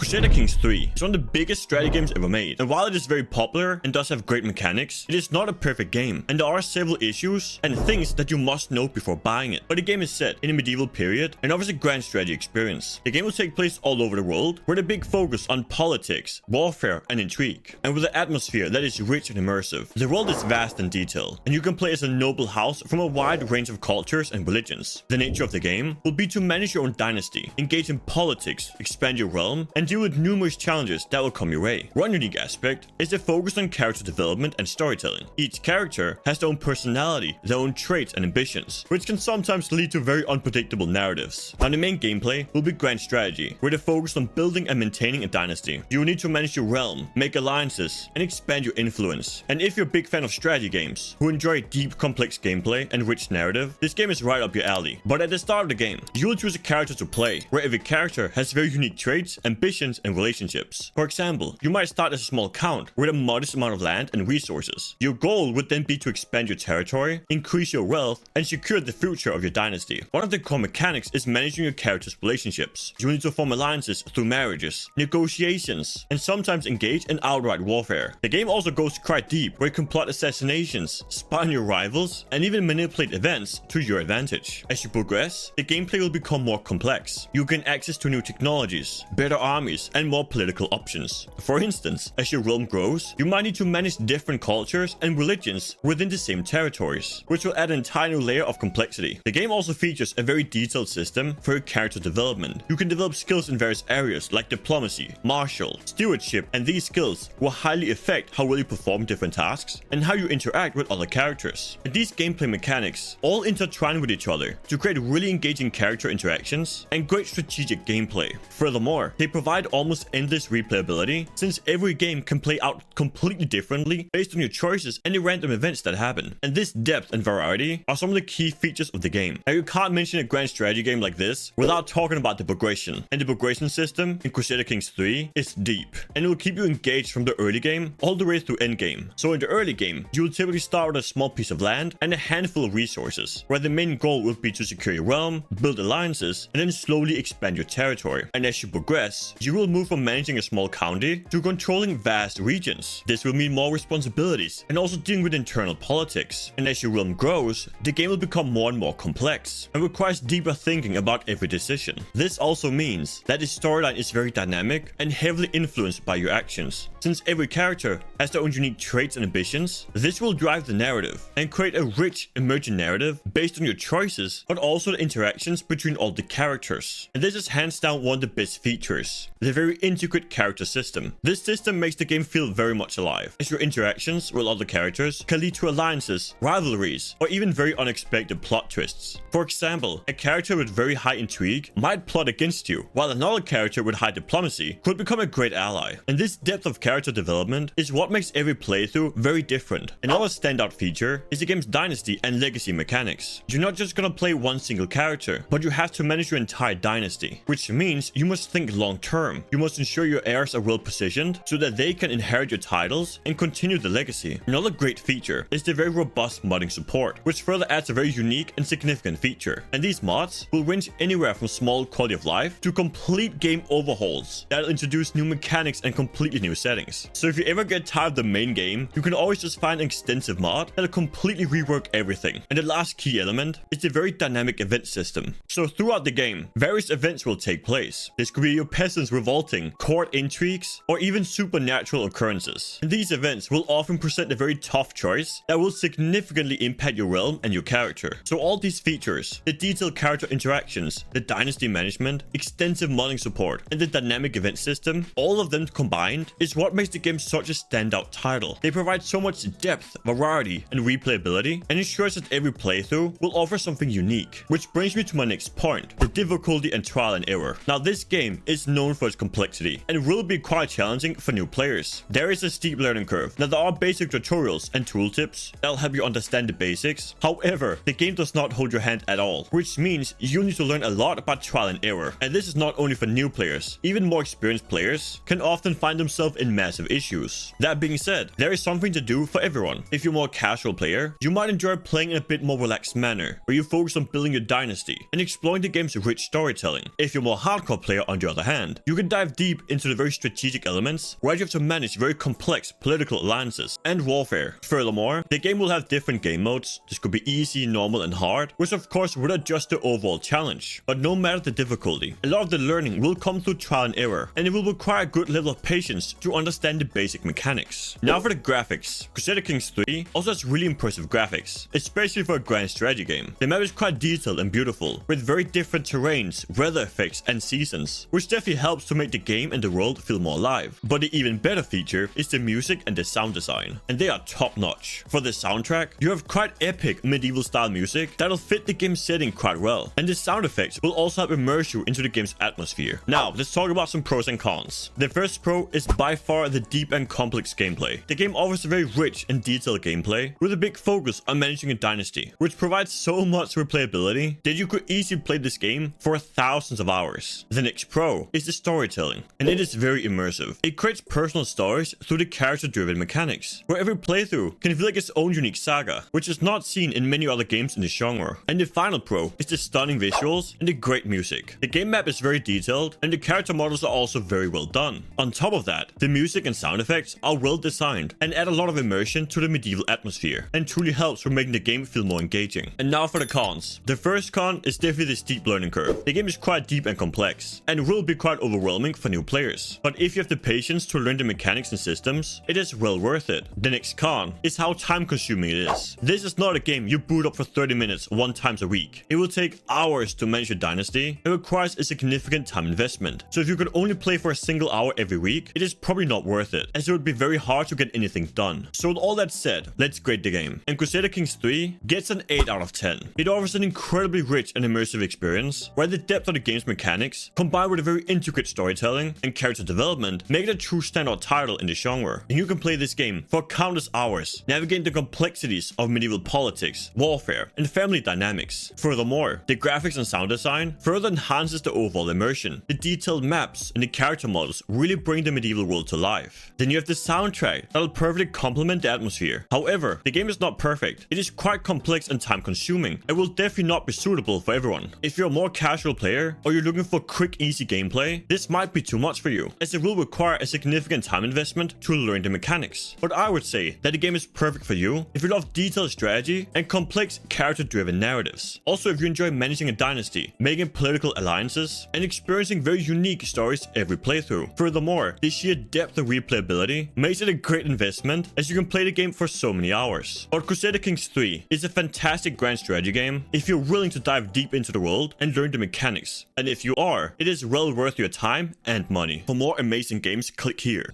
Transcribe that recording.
Crusader Kings 3 is one of the biggest strategy games ever made, and while it is very popular and does have great mechanics, it is not a perfect game, and there are several issues and things that you must know before buying it. But the game is set in a medieval period and offers a grand strategy experience. The game will take place all over the world, with a big focus on politics, warfare, and intrigue, and with an atmosphere that is rich and immersive. The world is vast and detailed, and you can play as a noble house from a wide range of cultures and religions. The nature of the game will be to manage your own dynasty, engage in politics, expand your realm, and deal with numerous challenges that will come your way. One unique aspect is the focus on character development and storytelling. Each character has their own personality, their own traits and ambitions, which can sometimes lead to very unpredictable narratives. Now, the main gameplay will be grand strategy, where they focus on building and maintaining a dynasty. You will need to manage your realm, make alliances, and expand your influence. And if you're a big fan of strategy games who enjoy deep, complex gameplay and rich narrative, this game is right up your alley. But at the start of the game, you will choose a character to play, where every character has very unique traits, ambitions, and relationships. For example, you might start as a small count with a modest amount of land and resources. Your goal would then be to expand your territory, increase your wealth, and secure the future of your dynasty. One of the core mechanics is managing your character's relationships. You need to form alliances through marriages, negotiations, and sometimes engage in outright warfare. The game also goes quite deep, where you can plot assassinations, spy on your rivals, and even manipulate events to your advantage. As you progress, the gameplay will become more complex. You gain access to new technologies, better armies, and more political options. For instance, as your realm grows, you might need to manage different cultures and religions within the same territories, which will add an entire new layer of complexity. The game also features a very detailed system for your character development. You can develop skills in various areas like diplomacy, martial, stewardship, and these skills will highly affect how well you perform different tasks and how you interact with other characters. And these gameplay mechanics all intertwine with each other to create really engaging character interactions and great strategic gameplay. Furthermore, they provide almost endless replayability, since every game can play out completely differently based on your choices and the random events that happen. And this depth and variety are some of the key features of the game. Now, you can't mention a grand strategy game like this without talking about the progression. And the progression system in Crusader Kings 3 is deep, and it will keep you engaged from the early game all the way through end game. So in the early game, you will typically start with a small piece of land and a handful of resources, where the main goal will be to secure your realm, build alliances, and then slowly expand your territory. And as you progress, you will move from managing a small county to controlling vast regions. This will mean more responsibilities and also dealing with internal politics. And as your realm grows, the game will become more and more complex and requires deeper thinking about every decision. This also means that the storyline is very dynamic and heavily influenced by your actions. Since every character has their own unique traits and ambitions, this will drive the narrative and create a rich, emergent narrative based on your choices, but also the interactions between all the characters. And this is hands down one of the best features. The very intricate character system. This system makes the game feel very much alive, as your interactions with other characters can lead to alliances, rivalries, or even very unexpected plot twists. For example, a character with very high intrigue might plot against you, while another character with high diplomacy could become a great ally. And this depth of character development is what makes every playthrough very different. Another standout feature is the game's dynasty and legacy mechanics. You're not just gonna play one single character, but you have to manage your entire dynasty, which means you must think long term. You must ensure your heirs are well positioned so that they can inherit your titles and continue the legacy. Another great feature is the very robust modding support, which further adds a very unique and significant feature. And these mods will range anywhere from small quality of life to complete game overhauls that'll introduce new mechanics and completely new settings. So if you ever get tired of the main game, you can always just find an extensive mod that'll completely rework everything. And the last key element is the very dynamic event system. So throughout the game, various events will take place. This could be your peasants revolting, court intrigues, or even supernatural occurrences. And these events will often present a very tough choice that will significantly impact your realm and your character. So all these features, the detailed character interactions, the dynasty management, extensive modding support, and the dynamic event system, all of them combined is what makes the game such a standout title. They provide so much depth, variety, and replayability, and ensures that every playthrough will offer something unique. Which brings me to my next point, the difficulty and trial and error. Now, this game is known for its complexity and will be quite challenging for new players. There is a steep learning curve. Now, there are basic tutorials and tooltips that'll help you understand the basics. However, the game does not hold your hand at all, which means you need to learn a lot about trial and error. And this is not only for new players. Even more experienced players can often find themselves in massive issues. That being said, there is something to do for everyone. If you're more a casual player, you might enjoy playing in a bit more relaxed manner, where you focus on building your dynasty and exploring the game's rich storytelling. If you're more hardcore player, on the other hand, you can can dive deep into the very strategic elements, where you have to manage very complex political alliances and warfare. Furthermore, the game will have different game modes. This could be easy, normal, and hard, which of course would adjust the overall challenge. But no matter the difficulty, a lot of the learning will come through trial and error, and it will require a good level of patience to understand the basic mechanics. Now for the graphics. Crusader Kings 3 also has really impressive graphics, especially for a grand strategy game. The map is quite detailed and beautiful, with very different terrains, weather effects, and seasons, which definitely helps to make the game and the world feel more alive. But the even better feature is the music and the sound design, and they are top notch. For the soundtrack, you have quite epic medieval style music that'll fit the game setting quite well, and the sound effects will also help immerse you into the game's atmosphere. Now let's talk about some pros and cons. The first pro is by far the deep and complex gameplay. The game offers a very rich and detailed gameplay with a big focus on managing a dynasty, which provides so much replayability that you could easily play this game for thousands of hours. The next pro is the storytelling, and it is very immersive. It creates personal stories through the character-driven mechanics, where every playthrough can feel like its own unique saga, which is not seen in many other games in the genre. And the final pro is the stunning visuals and the great music. The game map is very detailed, and the character models are also very well done. On top of that, the music and sound effects are well designed and add a lot of immersion to the medieval atmosphere, and truly helps for making the game feel more engaging. And now for the cons. The first con is definitely the steep learning curve. The game is quite deep and complex, and will be quite overwhelming for new players. But if you have the patience to learn the mechanics and systems, it is well worth it. The next con is how time consuming it is. This is not a game you boot up for 30 minutes one times a week. It will take hours to manage your dynasty. It requires a significant time investment. So if you could only play for a single hour every week, it is probably not worth it, as it would be very hard to get anything done. So with all that said, let's grade the game. And Crusader Kings 3 gets an 8 out of 10. It offers an incredibly rich and immersive experience, where the depth of the game's mechanics, combined with a very intricate storytelling and character development, make it a true standout title in the genre. And you can play this game for countless hours, navigating the complexities of medieval politics, warfare, and family dynamics. Furthermore, the graphics and sound design further enhances the overall immersion. The detailed maps and the character models really bring the medieval world to life. Then you have the soundtrack that'll perfectly complement the atmosphere. However, the game is not perfect. It is quite complex and time consuming, and will definitely not be suitable for everyone. If you're a more casual player, or you're looking for quick, easy gameplay, this might be too much for you, as it will require a significant time investment to learn the mechanics. But I would say that the game is perfect for you if you love detailed strategy and complex character-driven narratives. Also, if you enjoy managing a dynasty, making political alliances, and experiencing very unique stories every playthrough. Furthermore, the sheer depth of replayability makes it a great investment, as you can play the game for so many hours. But Crusader Kings 3 is a fantastic grand strategy game if you're willing to dive deep into the world and learn the mechanics. And if you are, it is well worth your time and money. For more amazing games, click here.